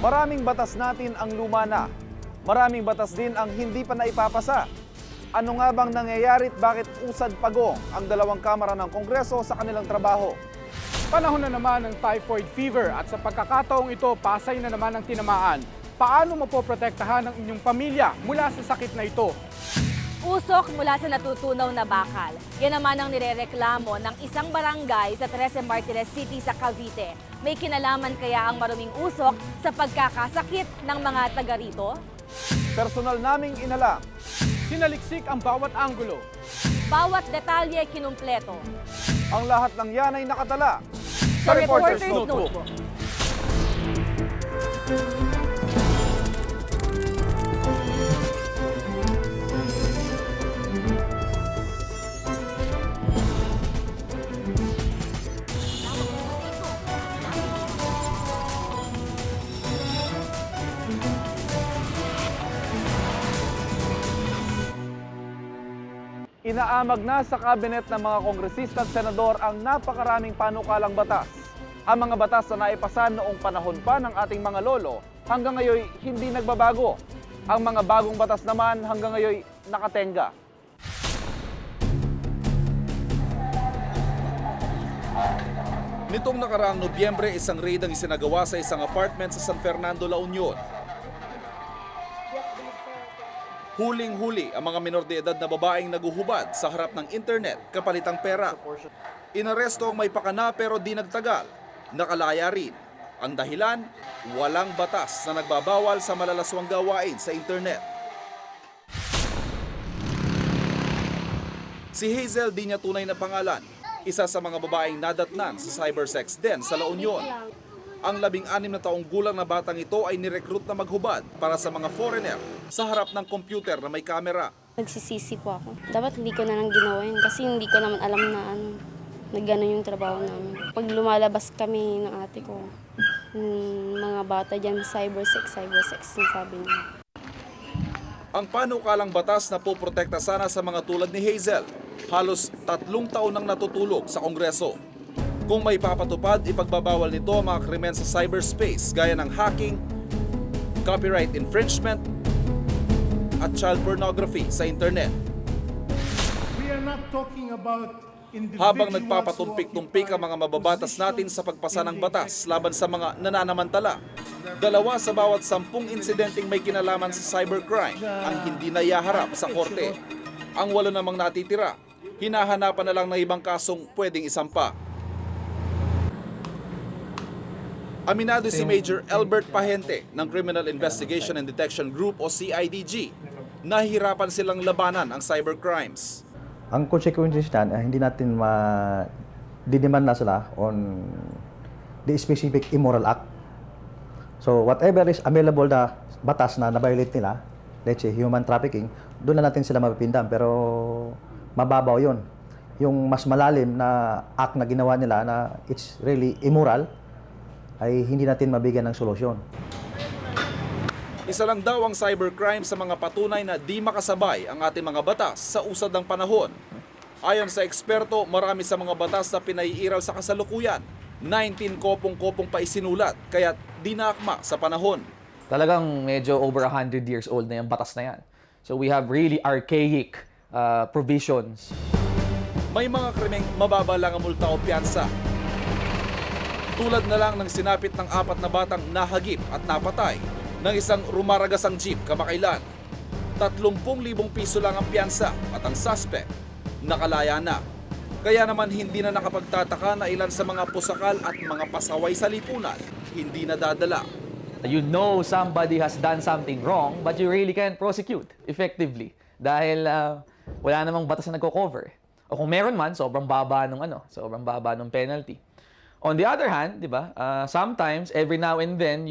Maraming batas natin ang luma na. Maraming batas din ang hindi pa naipapasa. Ano nga bang nangyayari at bakit usad pagong ang dalawang kamara ng Kongreso sa kanilang trabaho? Panahon na naman ng typhoid fever at sa pagkakataong ito, Pasay na naman ang tinamaan. Paano mo po protektahan ang inyong pamilya mula sa sakit na ito? Usok mula sa natutunaw na bakal. Yan naman ang nirereklamo ng isang barangay sa Trece Martires City sa Cavite. May kinalaman kaya ang maruming usok sa pagkakasakit ng mga taga rito? Personal naming inalam. Sinaliksik ang bawat anggulo. Bawat detalye kinumpleto. Ang lahat ng yan ay nakatala Sa Reporter's Notebook. Inaamag na sa kabinet ng mga kongresista at senador ang napakaraming panukalang batas. Ang mga batas na naipasa noong panahon pa ng ating mga lolo hanggang ngayon hindi nagbabago. Ang mga bagong batas naman hanggang ngayon nakatenga. Nitong nakaraang Nobyembre, isang raid ang isinagawa sa isang apartment sa San Fernando, La Union. Huling-huli ang mga minor de edad na babaeng naguhubad sa harap ng internet kapalitang pera. Inaresto ang may pakana pero di nagtagal. Nakalaya rin. Ang dahilan, walang batas na nagbabawal sa malalaswang gawain sa internet. Si Hazel di niya tunay na pangalan. Isa sa mga babaeng nadatnan sa cybersex den sa La Union. Ang 16 na taong gulang na batang ito ay nirecruit na maghubad para sa mga foreigner sa harap ng computer na may kamera. Nagsisisi po ako. Dapat hindi ko na lang ginawa yun kasi hindi ko naman alam na gano'n yung trabaho namin. Pag lumalabas kami ng ate ko, mga bata dyan, cybersex yung sabi niya. Ang panukalang batas na poprotekta sana sa mga tulad ni Hazel, halos 3 taon nang natutulog sa Kongreso. Kung may papatupad, ipagbabawal nito ang mga krimen sa cyberspace gaya ng hacking, copyright infringement, at child pornography sa internet. We are not talking about Habang nagpapatumpik-tumpik ang mga mababatas natin sa pagpasa ng batas laban sa mga nananamantala, 2 sa bawat 10 insidenteng may kinalaman sa cybercrime ang hindi nayaharap sa korte. Ang 8 namang natitira, hinahanapan na lang ng ibang kasong pwedeng isampa. Aminado si Major Albert Pahente ng Criminal Investigation and Detection Group o CIDG. Nahihirapan silang labanan ang cybercrimes. Ang consequences niyan, hindi natin didiman na sila on the specific immoral act. So whatever is available na batas na na-violate nila, let's say human trafficking, doon na natin sila mapipindam. Pero mababaw yun. Yung mas malalim na act na ginawa nila na it's really immoral, ay hindi natin mabigyan ng solusyon. Isa lang daw ang cybercrime sa mga patunay na di makasabay ang ating mga batas sa usad ng panahon. Ayon sa eksperto, marami sa mga batas na pinaiiral sa kasalukuyan. 19 kopong-kopong pa isinulat, kaya di naakma sa panahon. Talagang medyo over 100 years old na yung batas na yan. So we have really archaic provisions. May mga krimeng mababa lang ang multa o piyansa. Tulad na lang ng sinapit ng 4 na batang nahagip at napatay ng isang rumaragasang jeep kamakailan. 30,000 piso lang ang piyansa at ang suspect nakalaya na. Kaya naman hindi na nakapagtataka na ilan sa mga pusakal at mga pasaway sa lipunan hindi nadadala. You know somebody has done something wrong, but you really can't prosecute effectively dahil wala namang batas na nagko-cover. O kung meron man, sobrang baba nung penalty. On the other hand, di ba, sometimes, every now and then,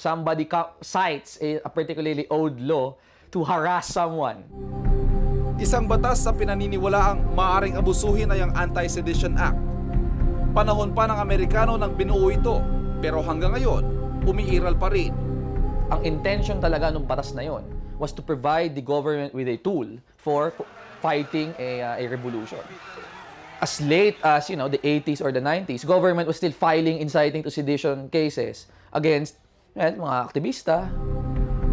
somebody cites a particularly old law to harass someone. Isang batas sa pinaniniwalaang maaaring abusuhin ay ang Anti-Sedition Act. Panahon pa ng Amerikano nang binuo ito, pero hanggang ngayon, umiiral pa rin. Ang intention talaga ng batas na yon was to provide the government with a tool for fighting a revolution. as late as, the 80s or the 90s, government was still filing inciting to sedition cases against mga aktivista.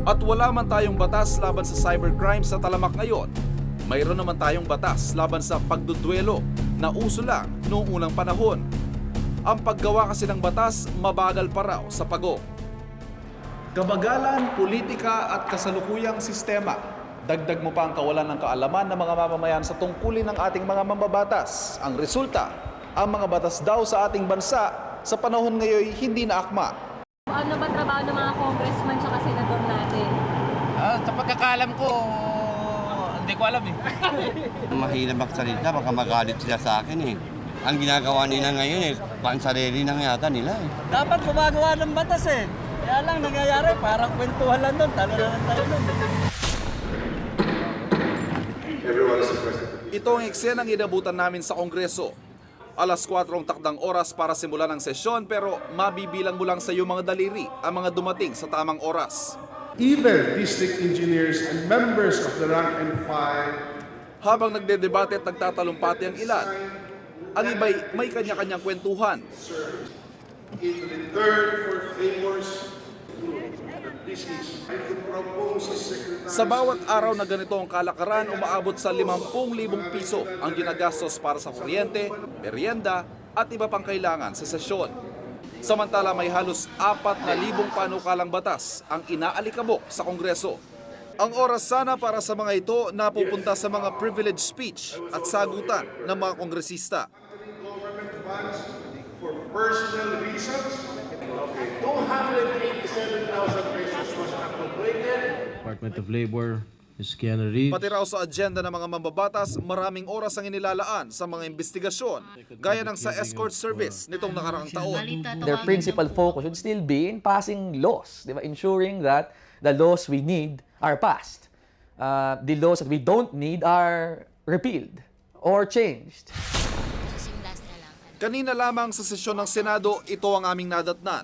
At wala man tayong batas laban sa cybercrime sa talamak ngayon, mayroon naman tayong batas laban sa pagdudwelo na uso lang noong unang panahon. Ang paggawa kasi ng batas mabagal pa raw sa pagong. Kabagalan, politika at kasalukuyang sistema. Dagdag mo pa ang kawalan ng kaalaman ng mga mamamayan sa tungkulin ng ating mga mambabatas. Ang resulta, ang mga batas daw sa ating bansa sa panahon ngayon hindi na akma. Ano ba trabaho ng mga congressman at senador natin? Sa pagkakalam ko, hindi ko alam eh. Mahirap magsalita, baka magalit sila sa akin eh. Ang ginagawa nila ngayon eh, pansarili na yata nila eh. Dapat gumagawa ng batas eh. Kaya lang nangyayari, parang kwentuhan lang doon, talo na lang tayo doon. Ito ang eksenang inabutan namin sa Kongreso. Alas 4 takdang oras para simulan ang sesyon pero mabibilang mo lang sa iyong mga daliri ang mga dumating sa tamang oras. Even district engineers and members of the rank and file Habang nagdedebate at nagtatalumpati ang ilan, ang iba'y may kanya-kanyang kwentuhan. in return for favors that this is, I could propose a secretary. Sa bawat araw na ganito ang kalakaran, umaabot sa 50,000 piso ang ginagastos para sa kuryente, merienda at iba pang kailangan sa sesyon. Samantala may halos 4,000 panukalang batas ang inaalikabok sa Kongreso. Ang oras sana para sa mga ito napupunta sa mga privilege speech at sagutan ng mga kongresista. Government funds for personal reasons. 287,000 pesos was appropriated. Department of Labor, Ms. Keanu Reeves. Pati raw sa agenda ng mga mambabatas, maraming oras ang inilalaan sa mga investigasyon, gaya ng sa escort service nitong nakaraang taon. Their principal focus should still be in passing laws, di ba? Ensuring that the laws we need are passed. The laws that we don't need are repealed or changed. Kanina lamang sa sesyon ng Senado, ito ang aming nadatnan.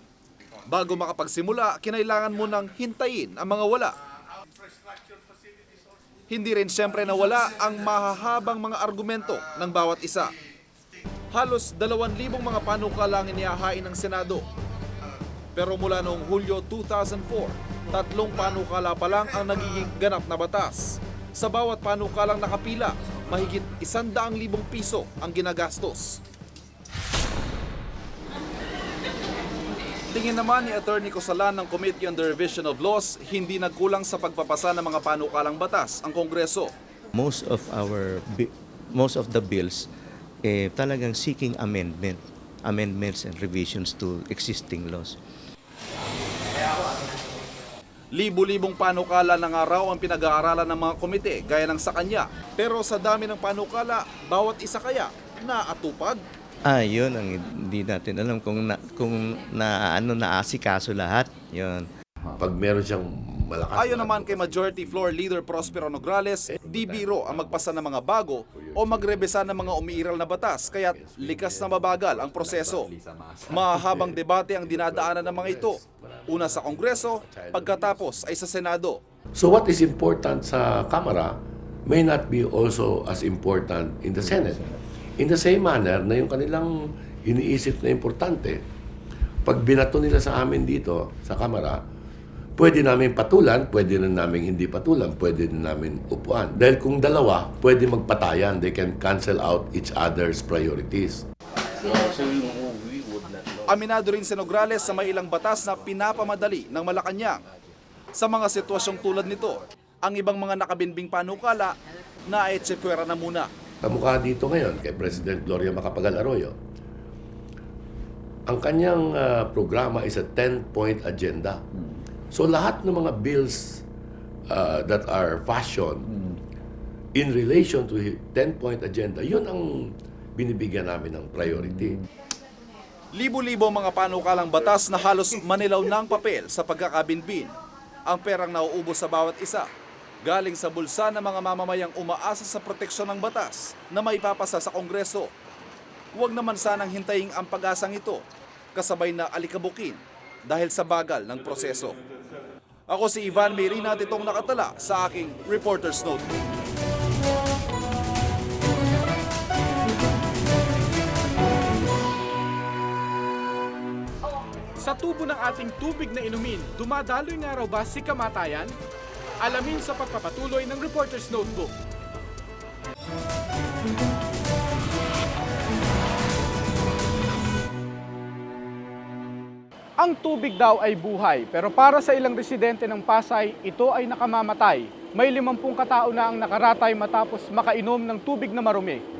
Bago makapagsimula, kinailangan mo nang hintayin ang mga wala. Hindi rin siyempre nawala ang mahahabang mga argumento ng bawat isa. Halos 2,000 mga panukalang inihahain ng Senado. Pero mula noong Hulyo 2004, 3 panukala pa lang ang nagiging ganap na batas. Sa bawat panukalang nakapila, mahigit 100,000 piso ang ginagastos. Tingin naman ni Attorney Cosalan ng Committee on the Revision of Laws, hindi nagkulang sa pagpapasa ng mga panukalang batas ang Kongreso. Most of the bills talagang seeking amendments and revisions to existing laws. Libu-libong panukala ng araw ang pinag-aaralan ng mga komite gaya ng sa kanya. Pero sa dami ng panukala, bawat isa kaya naatupag? Yun ang hindi natin alam kung naasikaso lahat. Yun. Pag meron siyang malakas. Ayon naman kay Majority Floor Leader Prospero Nograles, di biro ang magpasa ng mga bago o magrebesa ng mga umiiral na batas, kaya likas na mabagal ang proseso. Mahahabang debate ang dinadaanan ng mga ito. Una sa Kongreso, pagkatapos ay sa Senado. So what is important sa Kamara may not be also as important in the Senate. In the same manner na yung kanilang iniisip na importante, pag binato nila sa amin dito sa Kamara, pwede namin patulan, pwede rin namin hindi patulan, pwede rin namin upuan. Dahil kung dalawa, pwede magpatayan. They can cancel out each other's priorities. Aminado rin si Nograles sa may ilang batas na pinapamadali ng Malacanang. Sa mga sitwasyong tulad nito, ang ibang mga nakabinbing panukala na etsepwera na muna. Kamukha dito ngayon kay President Gloria Macapagal Arroyo. Ang kanyang programa is a 10-point agenda. So lahat ng mga bills that are fashioned in relation to 10-point agenda, yun ang binibigyan namin ng priority. Libo-libo mga panukalang batas na halos manilaw ng papel sa pagkakabinbin. Ang perang nauubos sa bawat isa, galing sa bulsa ng mga mamamayang umaasa sa proteksyon ng batas na maipapasa sa Kongreso. Huwag naman sanang hintayin ang pag-asang ito, kasabay na alikabukin dahil sa bagal ng proseso. Ako si Ivan Mayrina, itong nakatala sa aking Reporter's Note. Sa tubo ng ating tubig na inumin, dumadaloy nga raw ba si kamatayan? Alamin sa pagpapatuloy ng Reporter's Notebook. Ang tubig daw ay buhay, pero para sa ilang residente ng Pasay, ito ay nakamamatay. May 50 katao na ang nakaratay matapos makainom ng tubig na marumi.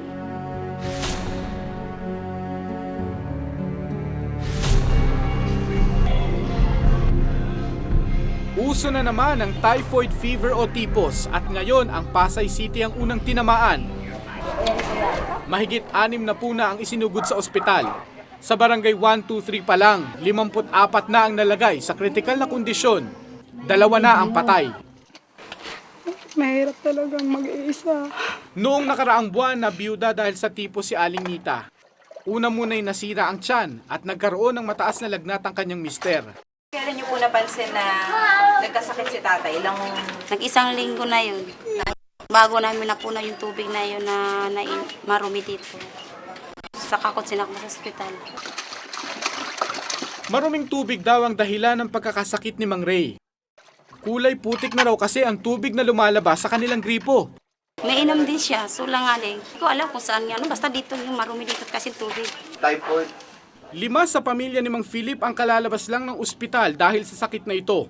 Uso na naman ang typhoid fever o typhus at ngayon ang Pasay City ang unang tinamaan. Mahigit 6 na po na ang isinugod sa ospital. Sa barangay 123 pa lang, 54 na ang nalagay sa kritikal na kondisyon. 2 na ang patay. Mahirap talagang mag-iisa. Noong nakaraang buwan na biyuda dahil sa typhus si Aling Nita. Una muna'y nasira ang tiyan at nagkaroon ng mataas na lagnat ang kanyang mister. Kailan niyo po napansin na nagkasakit si tatay? Nag-1 linggo na yun. Bago namin napuna yung tubig na yun na marumi dito. Saka ko sinakbo sa ospital. Maruming tubig daw ang dahilan ng pagkakasakit ni Mang Ray. Kulay putik na raw kasi ang tubig na lumalabas sa kanilang gripo. May inom din siya, sulangaling. Hindi ko alam kung saan yan. Basta dito yung marumi dito kasi tubig. Typhoid. 5 sa pamilya ni Mang Philip ang kalalabas lang ng ospital dahil sa sakit na ito.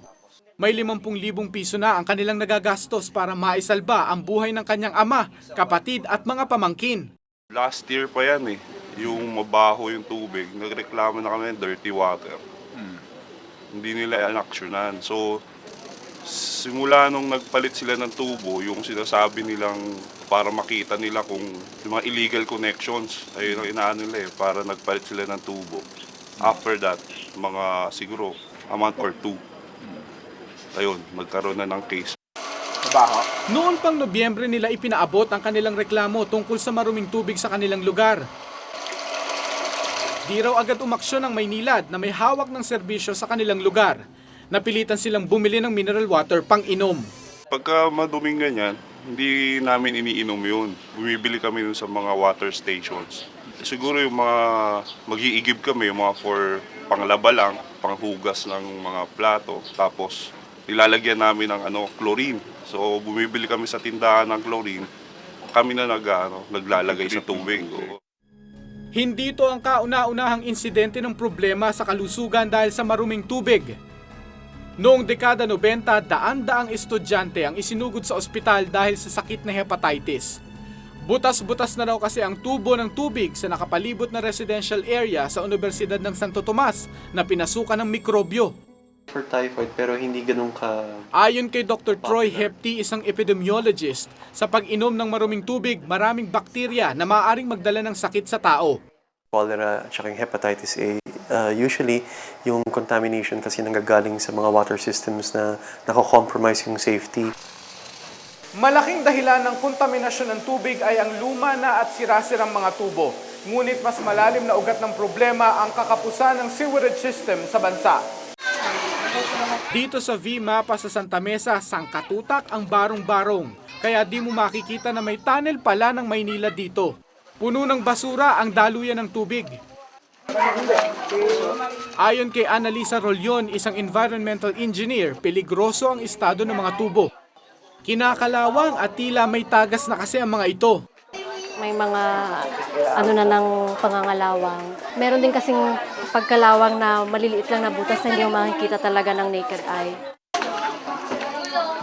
May 50,000 piso na ang kanilang nagagastos para maisalba ang buhay ng kanyang ama, kapatid at mga pamangkin. Last year pa yan yung mabaho yung tubig. Nagreklamo na kami ng dirty water. Hindi nila inaksyonan. So, simula nung nagpalit sila ng tubo, yung sinasabi nilang para makita nila kung yung mga illegal connections, ayun ang inaano nila para nagpalit sila ng tubo. After that, mga siguro a month or 2, ayun, magkaroon na ng case. Noon pang Nobyembre nila ipinaabot ang kanilang reklamo tungkol sa maruming tubig sa kanilang lugar. Di raw agad umaksyon ang Maynilad na may hawak ng serbisyo sa kanilang lugar. Napilitan silang bumili ng mineral water pang inom. Pagka maduming ganyan, hindi namin iniinom yun. Bumibili kami dun sa mga water stations. Siguro yung mga mag-iigib kami, yung mga for panglaba lang, panghugas ng mga plato. Tapos nilalagyan namin ng chlorine. So bumibili kami sa tindahan ng chlorine. Kami na naglalagay sa tubig. Hindi ito ang kauna-unahang insidente ng problema sa kalusugan dahil sa maruming tubig. Noong dekada 90, daan-daang estudyante ang isinugod sa ospital dahil sa sakit na hepatitis. Butas-butas na raw kasi ang tubo ng tubig sa nakapalibot na residential area sa Universidad ng Santo Tomas na pinasukan ng mikrobyo. For typhoid pero hindi ganun ka... Ayon kay Dr. Troy Hepti, isang epidemiologist, sa pag-inom ng maruming tubig, maraming bakterya na maaaring magdala ng sakit sa tao. Cholera at saka yung hepatitis A, usually yung contamination kasi nanggagaling sa mga water systems na nako-compromise yung safety. Malaking dahilan ng kontaminasyon ng tubig ay ang luma na at sirasirang mga tubo. Ngunit mas malalim na ugat ng problema ang kakapusan ng sewerage system sa bansa. Dito sa V-Mapa sa Santa Mesa, sangkatutak ang barong-barong. Kaya di mo makikita na may tunnel pala ng Maynila dito. Puno ng basura ang daluyan ng tubig. Ayon kay Annalisa Rolyon, isang environmental engineer, peligroso ang estado ng mga tubo. Kinakalawang at tila may tagas na kasi ang mga ito. May mga ng pangangalawang. Meron din kasing pagkalawang na maliliit lang na butas na hindi mo makikita talaga ng naked eye.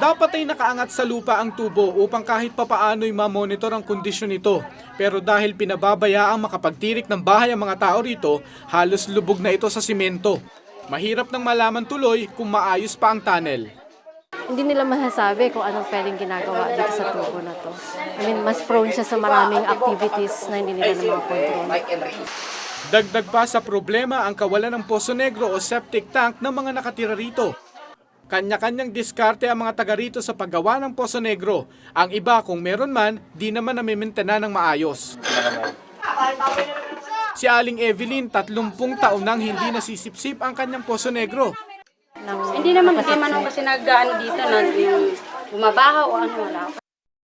Dapat ay nakaangat sa lupa ang tubo upang kahit papaano'y mamonitor ang kondisyon nito. Pero dahil pinababayaang makapagtirik ng bahay ang mga tao rito, halos lubog na ito sa simento. Mahirap nang malaman tuloy kung maayos pa ang tunnel. Hindi nila masasabi kung anong pwedeng ginagawa dito sa tubo na to. Mas prone siya sa maraming activities na hindi nila na control. Dagdag pa sa problema ang kawalan ng Poso Negro o septic tank ng mga nakatira rito. Kanya-kanyang diskarte ang mga taga rito sa paggawa ng Poso Negro. Ang iba kung meron man, di naman namimentena ng maayos. Si Aling Evelyn, 30 taon nang hindi nasisipsip ang kanyang Poso Negro. Hindi naman kasi nag-ano dito na bumabaha o wala.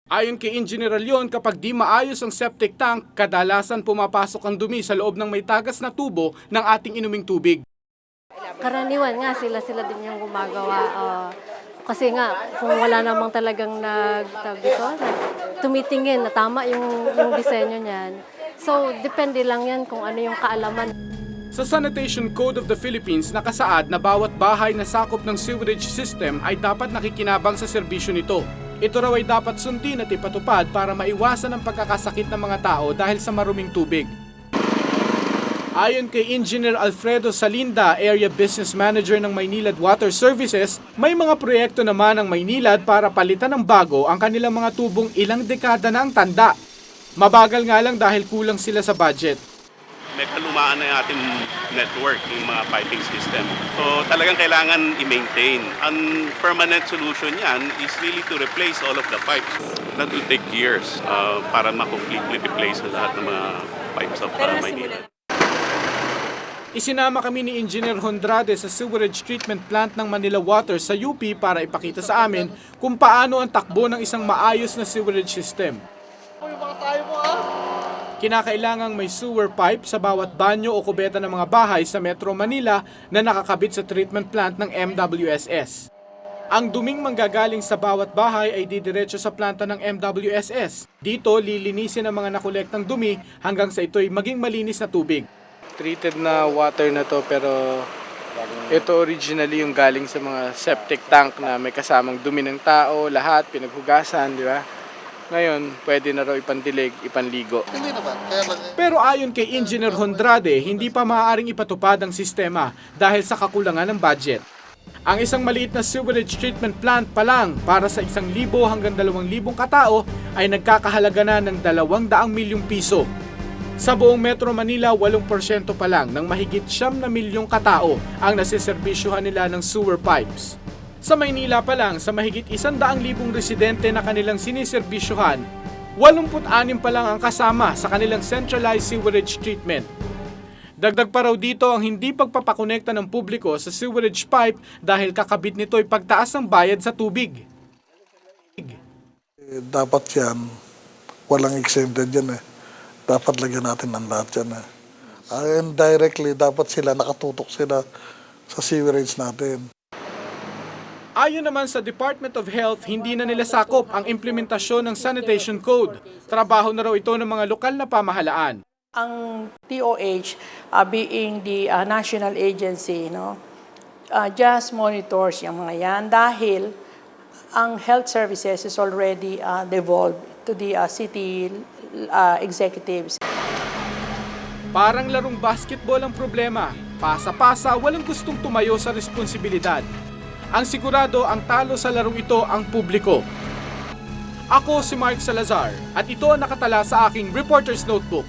Ayon kay Engineer Leon, kapag di maayos ang septic tank, kadalasan pumapasok ang dumi sa loob ng may tagas na tubo ng ating inuming tubig. Karaniwan nga, sila din yung gumagawa. Kasi nga, kung wala namang talagang tumitingin na tama yung disenyo niyan. So, depende lang yan kung ano yung kaalaman. Sa Sanitation Code of the Philippines, nakasaad na bawat bahay na sakop ng sewerage system ay dapat nakikinabang sa serbisyo nito. Ito raw ay dapat sundin at ipatupad para maiwasan ang pagkakasakit ng mga tao dahil sa maruming tubig. Ayon kay Engineer Alfredo Salinda, Area Business Manager ng Maynilad Water Services, may mga proyekto naman ang Maynilad para palitan ng bago ang kanilang mga tubong ilang dekada na ang tanda. Mabagal nga lang dahil kulang sila sa budget. May kalumaan na yung ating network, yung mga piping system. So talagang kailangan i-maintain. Ang permanent solution yan is really to replace all of the pipes. That will take years para ma-completely replace lahat ng mga pipes of Maynilad. Isinama kami ni Engineer Hondrade sa sewage treatment plant ng Manila Water sa UP para ipakita sa amin kung paano ang takbo ng isang maayos na sewerage system. Kinakailangang may sewer pipe sa bawat banyo o kubeta ng mga bahay sa Metro Manila na nakakabit sa treatment plant ng MWSS. Ang duming manggagaling sa bawat bahay ay didiretso sa planta ng MWSS. Dito, lilinisin ang mga nakolektang dumi hanggang sa ito'y maging malinis na tubig. Treated na water na to, pero ito originally yung galing sa mga septic tank na may kasamang dumi ng tao, lahat pinaghugasan, di ba? Ngayon, pwede na raw ipandilig, ipanligo. Pero ayon kay Engineer Hondrade, hindi pa maaaring ipatupad ang sistema dahil sa kakulangan ng budget. Ang isang maliit na sewage treatment plant pa lang para sa 1,000 hanggang 2,000 katao ay nagkakahalaga na ng 200 milyong piso. Sa buong Metro Manila, 8% pa lang ng mahigit 9 milyong katao ang nasiserbisyuhan nila ng sewer pipes. Sa Maynila pa lang, sa mahigit 100,000 residente na kanilang siniserbisyuhan, 86 pa lang ang kasama sa kanilang centralized sewerage treatment. Dagdag pa raw dito ang hindi pagpapakonekta ng publiko sa sewerage pipe dahil kakabit nito ay pagtaas ng bayad sa tubig. Dapat yan, walang exempted yan eh. Dapat lagyan natin ng lahat yan eh. And directly, dapat sila nakatutok sila sa sewerage natin. Ayon naman sa Department of Health, hindi na nila sakop ang implementasyon ng Sanitation Code. Trabaho na raw ito ng mga lokal na pamahalaan. Ang DOH, being the national agency, just monitors yung mga yan dahil ang health services is already devolved to the city executives. Parang larong basketball ang problema. Pasa-pasa, walang gustong tumayo sa responsibilidad. Ang sigurado ang talo sa larong ito ang publiko. Ako si Mark Salazar at ito ang nakatala sa aking Reporter's Notebook.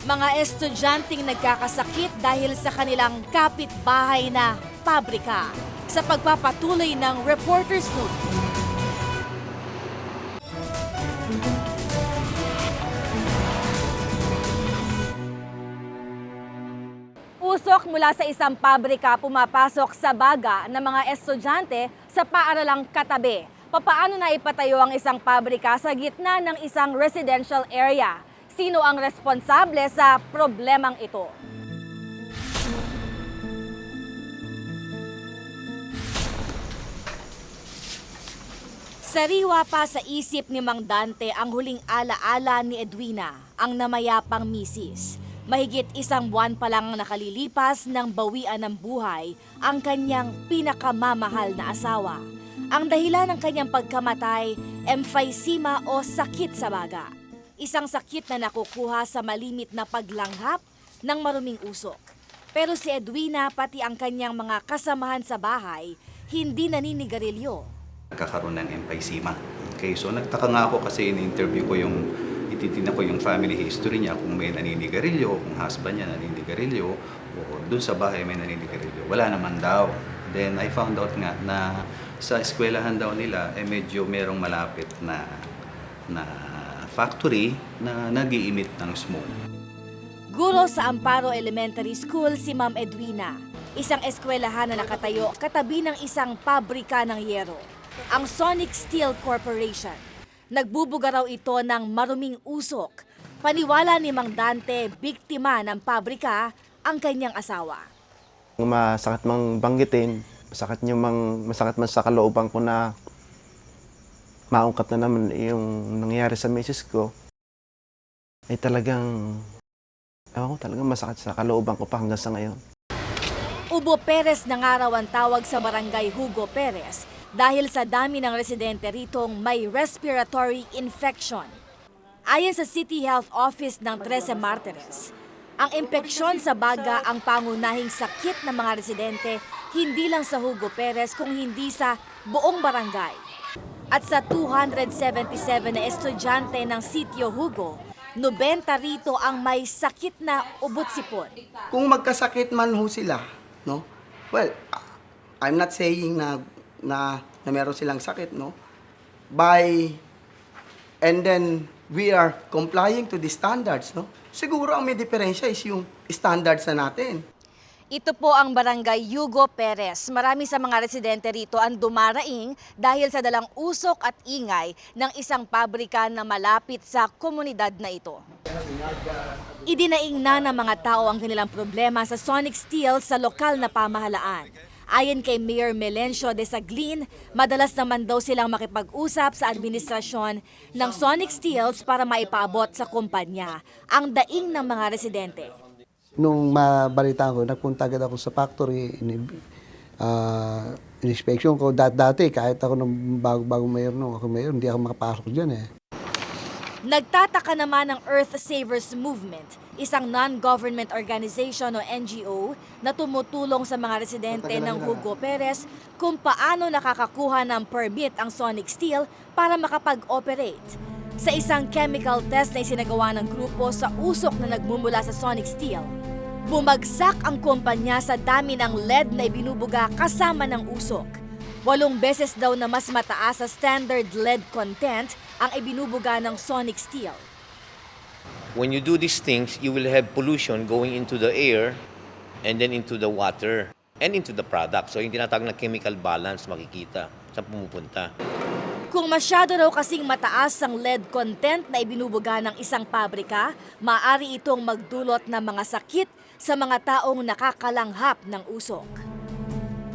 Mga estudyanteng nagkakasakit dahil sa kanilang kapitbahay na pabrika. Sa pagpapatuloy ng Reporter's Notebook. Usok mula sa isang pabrika pumapasok sa baga ng mga estudyante sa paaralang katabi. Papaano na ipatayo ang isang pabrika sa gitna ng isang residential area? Sino ang responsable sa problemang ito? Sariwa pa sa isip ni Mang Dante ang huling alaala ni Edwina, ang namayapang misis. Mahigit 1 buwan pa lang nakalilipas ng bawian ng buhay ang kanyang pinakamamahal na asawa. Ang dahilan ng kanyang pagkamatay, emphysema o sakit sa baga. Isang sakit na nakukuha sa malimit na paglanghap ng maruming usok. Pero si Edwina pati ang kanyang mga kasamahan sa bahay, hindi naninigarilyo. Nagkakaroon ng emphysema. Okay, so nagtaka nga ako kasi in-interview ko ititignan ko yung family history niya kung may naninigarilyo, kung husband niya naninigarilyo, o dun sa bahay may naninigarilyo. Wala naman daw. Then I found out nga na sa eskwelahan daw nila, medyo merong malapit na factory na nag-i-emit ng smoke. Guro sa Amparo Elementary School si Ma'am Edwina, isang eskwelahan na nakatayo katabi ng isang pabrika ng yero, ang Sonic Steel Corporation. Nagbubuga raw ito ng maruming usok. Paniwala ni Mang Dante, biktima ng pabrika ang kanyang asawa. Masakit mang banggitin, masakit man sa kalooban ko na maungkat na naman yung nangyari sa misis ko, ay talagang masakit sa kalooban ko pa hanggang sa ngayon. Ubo Perez na nga raw ang tawag sa barangay Hugo Perez dahil sa dami ng residente ritong may respiratory infection. Ayon sa City Health Office ng 13 Martires, ang impeksyon sa baga ang pangunahing sakit ng mga residente hindi lang sa Hugo Perez kung hindi sa buong barangay. At sa 277 na estudyante ng Sitio Hugo, 90 rito ang may sakit na ubot-sipon. Kung magkasakit man ho sila, no? Well, I'm not saying na meron silang sakit, no? And then we are complying to the standards, no? Siguro ang may diferensya is yung standards na natin. Ito po ang barangay Hugo Perez. Marami sa mga residente rito ang dumaraing dahil sa dalang usok at ingay ng isang pabrika na malapit sa komunidad na ito. Idinaing na ng mga tao ang kanilang problema sa Sonic Steel sa lokal na pamahalaan. Ayon kay Mayor Melencio de Saglin, madalas naman daw silang makipag-usap sa administrasyon ng Sonic Steels para maipaabot sa kumpanya ang daing ng mga residente. Nung mabalitaan ko, nagpunta agad ako sa factory, in-inspection ko. Dati, kahit ako nung bago mayor, hindi ako makapasok dyan eh. Nagtataka naman ang Earth Savers Movement, isang non-government organization o NGO na tumutulong sa mga residente ng Hugo Perez kung paano nakakakuha ng permit ang Sonic Steel para makapag-operate. Sa isang chemical test na isinagawa ng grupo sa usok na nagmumula sa Sonic Steel, bumagsak ang kumpanya sa dami ng lead na ibinubuga kasama ng usok. 8 beses daw na mas mataas sa standard lead content ang ibinubuga ng Sonic Steel. When you do these things, you will have pollution going into the air and then into the water and into the product. So yung tinatawag na chemical balance makikita sa pumupunta. Kung masyado raw kasing mataas ang lead content na ibinubuga ng isang pabrika, maaari itong magdulot ng mga sakit sa mga taong nakakalanghap ng usok.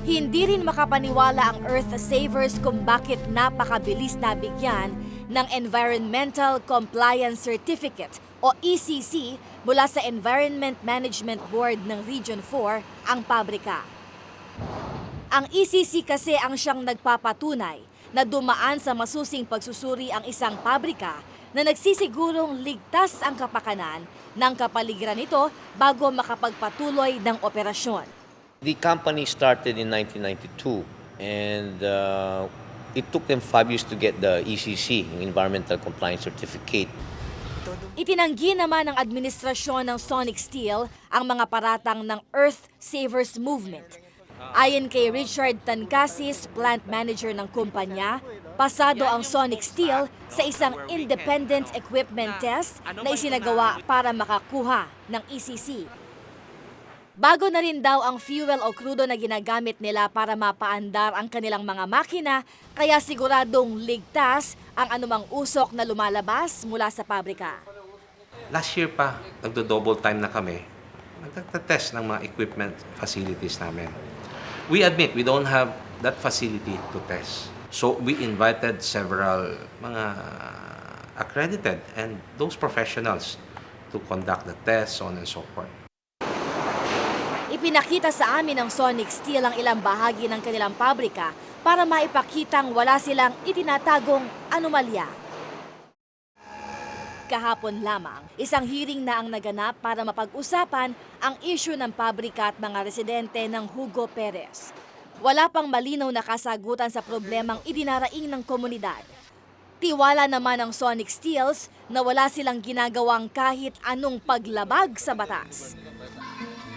Hindi rin makapaniwala ang Earth Savers kung bakit napakabilis nabigyan ng Environmental Compliance Certificate o ECC mula sa Environment Management Board ng Region 4 ang pabrika. Ang ECC kasi ang siyang nagpapatunay na dumaan sa masusing pagsusuri ang isang pabrika na nagsisigurong ligtas ang kapakanan ng kapaligiran nito bago makapagpatuloy ng operasyon. The company started in 1992 and it took them 5 years to get the ECC, yung Environmental Compliance Certificate. Itinanggi naman ng administrasyon ng Sonic Steel ang mga paratang ng Earth Savers Movement. Ayon kay Richard Tancasis, plant manager ng kumpanya, pasado ang Sonic Steel sa isang independent equipment test na isinagawa para makakuha ng ECC. Bago na rin daw ang fuel o krudo na ginagamit nila para mapaandar ang kanilang mga makina, kaya siguradong ligtas ang anumang usok na lumalabas mula sa pabrika. Last year pa, nagdo-double time na kami. Nagtatest ng mga equipment facilities namin. We admit we don't have that facility to test. So we invited several mga accredited and those professionals to conduct the tests, so on and so forth. Ipinakita sa amin ng Sonic Steel ang ilang bahagi ng kanilang pabrika para maipakitang wala silang itinatagong anomalya. Kahapon lamang, isang hearing na ang naganap para mapag-usapan ang issue ng pabrika at mga residente ng Hugo Perez. Wala pang malinaw na kasagutan sa problemang idinaraing ng komunidad. Tiwala naman ng Sonic Steels na wala silang ginagawang kahit anong paglabag sa batas.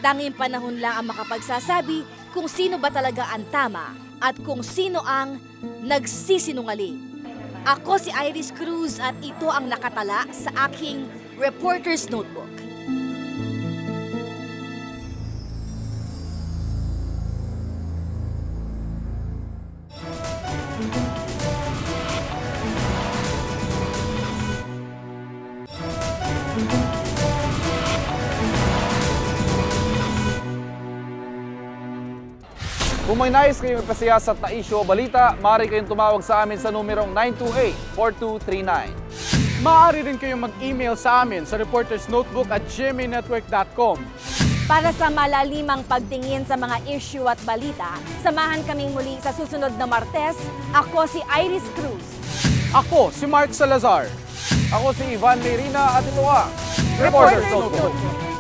Tanging panahon lang ang makapagsasabi kung sino ba talaga ang tama at kung sino ang nagsisinungaling. Ako si Iris Cruz at ito ang nakatala sa aking Reporter's Notebook. Kung may nais kayong ipasiyasat na issue o balita, maaari kayong tumawag sa amin sa numerong 928-4239. Maaari rin kayong mag-email sa amin sa reportersnotebook@gmanetwork.com. Para sa malalimang pagtingin sa mga issue at balita, samahan kaming muli sa susunod na Martes. Ako si Iris Cruz. Ako si Mark Salazar. Ako si Ivan Merina at ito ang Reporters Notebook.